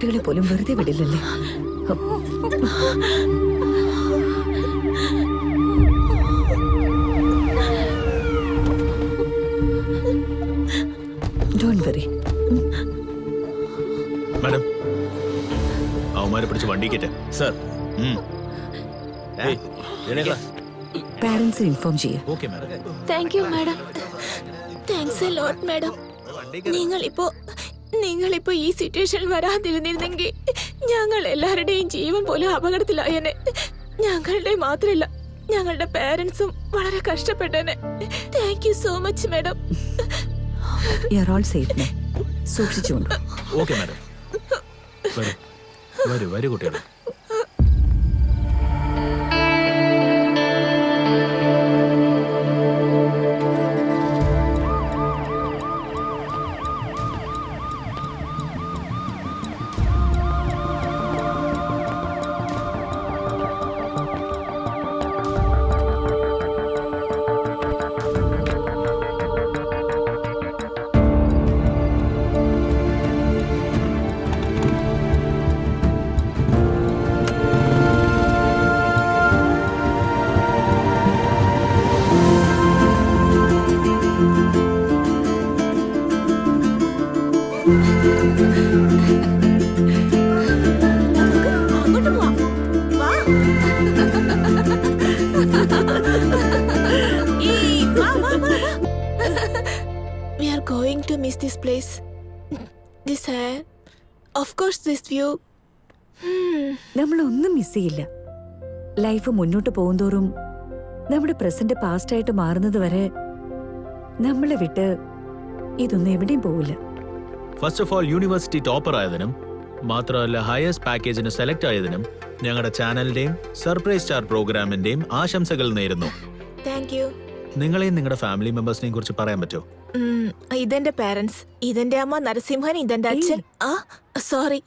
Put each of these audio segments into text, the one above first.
കുട്ടികളെ പോലും വെറുതെ വിടില്ലല്ലേ. Don't worry. മാഡം, അവന്മാരെ പിടിച്ച് വണ്ടി കയറ്റേ. സർ, പാരന്റ്സിനെ ഇൻഫോം ചെയ്യാം. Okay madam. Thank you madam. Thanks a lot madam. നിങ്ങളിപ്പോ ഈ സിറ്റുവേഷനിൽ വരാതിരുന്നിരുന്നെങ്കിൽ ഞങ്ങൾ എല്ലാവരുടെയും ജീവൻ പോലും അപകടത്തിലായേനെ. ഞങ്ങളുടെ മാത്രമല്ല, ഞങ്ങളുടെ പാരന്റ്സും വളരെ കഷ്ടപ്പെട്ടേനെ. Thank you so much madam. You are all safe. സൂക്ഷിച്ചുകൊണ്ട്. Okay madam. വരൂ വരൂ കുട്ടികളെ. We are going to miss this place. This air, of course, this view. നമ്മളൊന്നും മിസ് ചെയ്യില്ല. ലൈഫ് മുന്നോട്ട് പോകുന്തോറും നമ്മുടെ പ്രസന്റ് പാസ്റ്റ് ആയിട്ട് മാറുന്നത് വരെ നമ്മളെ വിട്ട് ഇതൊന്നും എവിടെയും പോവില്ല. First of all, university topper ആയതിനും മാത്രമല്ല ഹയസ്റ്റ് പാക്കേജിന് സെലക്ട് ആയതിനും ഞങ്ങളുടെ ചാനലിന്റെയും സർപ്രൈസ് സ്റ്റാർ പ്രോഗ്രാമിന്റെയും ആശംസകൾ നേരുന്നു. Thank you. നിങ്ങളെയും നിങ്ങളുടെ ഫാമിലി മെമ്പേഴ്സിനെയും കുറിച്ച് പറയാൻ പറ്റുമോ? ഇതെന്റെ പാരന്റ്സ്. ഇതെന്റെ അമ്മ നരസിംഹൻ, ഇതെന്റെ അച്ഛൻ. Sorry,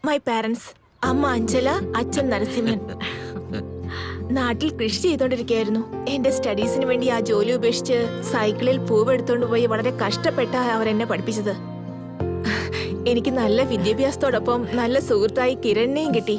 my parents. അമ്മ അഞ്ജല, അച്ഛൻ നരസിംഹൻ. നാട്ടിൽ കൃഷി ചെയ്തോണ്ടിരിക്കുകയായിരുന്നു. എന്റെ സ്റ്റഡീസിന് വേണ്ടി ആ ജോലി ഉപേക്ഷിച്ച് സൈക്കിളിൽ പൂവ് എടുത്തോണ്ട് പോയി വളരെ കഷ്ടപ്പെട്ട അവർ എന്നെ പഠിപ്പിച്ചത്. എനിക്ക് നല്ല വിദ്യാഭ്യാസത്തോടൊപ്പം നല്ല സുഹൃത്തായി കിരണിനെയും കിട്ടി.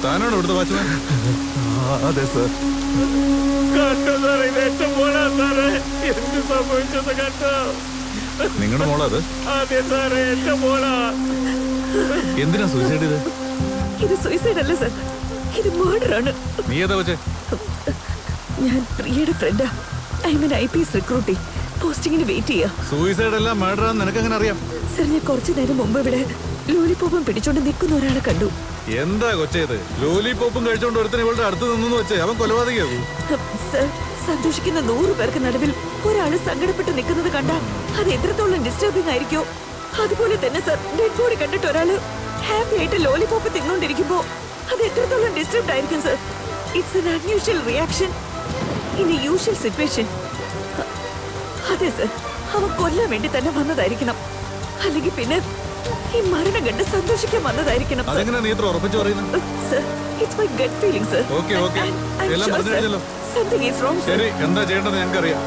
താനാണോ ഇവിടുത്തെ വാച്ച്മാൻ? അതെ സർ. നിങ്ങളുടെ മോളാ അത്? എന്തിനാ സൂയിസൈഡ് ചെയ്ത്? ഇത് സൂയിസൈഡ് അല്ല സർ, ഇത് മർഡർ ആണ്. നീ ഏതാ വെച്ചേ? ഞാൻ പ്രിയയുടെ ഫ്രണ്ടാ. ഐ മീൻ IPS റിക്രൂട്ടിംഗ് പോസ്റ്റിങ്ങിന് വെയിറ്റ് ചെയ്യാ. സൂയിസൈഡ് അല്ല മർഡർ ആണെന്ന് നിനക്ക് എങ്ങനെ അറിയാം? സർ, ഞാൻ കുറച്ചു നേരം മുമ്പ് ഇവിടെ ലോലിപോപ്പും പിടിച്ചോണ്ട് നിൽക്കുന്ന ഒരാളെ കണ്ടു. എന്താ കൊച്ചേത്? ലോലിപോപ്പും കഴിച്ചോണ്ട് ഒരുത്തനെ ഇവളുടെ അടുത്ത് നിന്നു വെച്ചേ അവൻ കൊലപാതകയാകും. സർ, സന്തോഷിക്കുന്ന 100 പേർക്ക് നടുവിൽ ഒരാള് സങ്കടപ്പെട്ട് നിൽക്കുന്നത് കണ്ടാൽ അത് എത്രത്തോളം ഡിസ്റ്റർബിംഗ് ആയിരിക്കോ അതുപോലെ തന്നെ സർ ഡെഡ് ബോഡി കണ്ടിട്ട് ഒരാള് ഹാപ്പി ആയിട്ട് ലോലിപോപ്പ് തിന്നോണ്ടിരിക്കുമ്പോ അത് എത്രത്തോളം ഡിസ്റ്റർബ്ഡ് ആയിരിക്കും sir. It's an unusual reaction in A usual situation. അതെ സർ, അവ കൊല്ലാൻ വേണ്ടി തന്നെ വന്നതായിരിക്കണം. അല്ലെങ്കിൽ പിന്നെ ഈ മരണം കണ്ട് സന്തോഷിക്കാൻ വന്നതായിരിക്കണം സർ. അതെങ്ങനെ നീ ഇത്ര ഉറപ്പിച്ചു പറയുന്നത്? Sir, its my gut feeling sir. Okay okay എല്ലാം പറഞ്ഞു കഴിഞ്ഞല്ലോ. Something is wrong sir. ശരി, എന്താ ചെയ്യേണ്ടത് ഞങ്ങൾക്കറിയാം.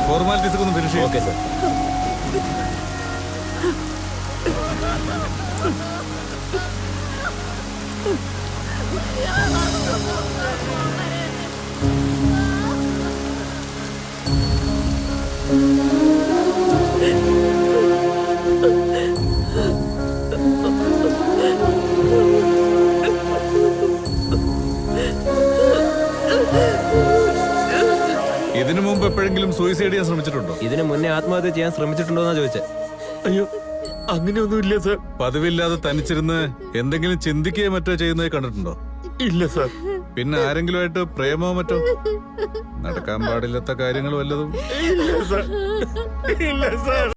ഫോർമാലിറ്റീസ് ഒന്ന് ഫിനിഷ് ചെയ്യാം. Okay sir. ഇതിനു മുമ്പ് എപ്പോഴെങ്കിലും സൂയിസൈഡ് ചെയ്യാൻ ശ്രമിച്ചിട്ടുണ്ടോ? ഇതിനു മുന്നേ ആത്മഹത്യ ചെയ്യാൻ ശ്രമിച്ചിട്ടുണ്ടോന്നാ ചോദിച്ചത്. അയ്യോ അങ്ങനെയൊന്നുമില്ല സർ. പതിവില്ലാതെ തനിച്ചിരുന്ന് എന്തെങ്കിലും ചിന്തിക്കുകയോ മറ്റോ ചെയ്യുന്നത് കണ്ടിട്ടുണ്ടോ? ഇല്ല സർ. പിന്നെ ആരെങ്കിലുമായിട്ട് പ്രേമോ മറ്റോ? നടക്കാൻ പാടില്ലാത്ത കാര്യങ്ങൾ വല്ലതും? ഇല്ല സർ. ഇല്ല സർ.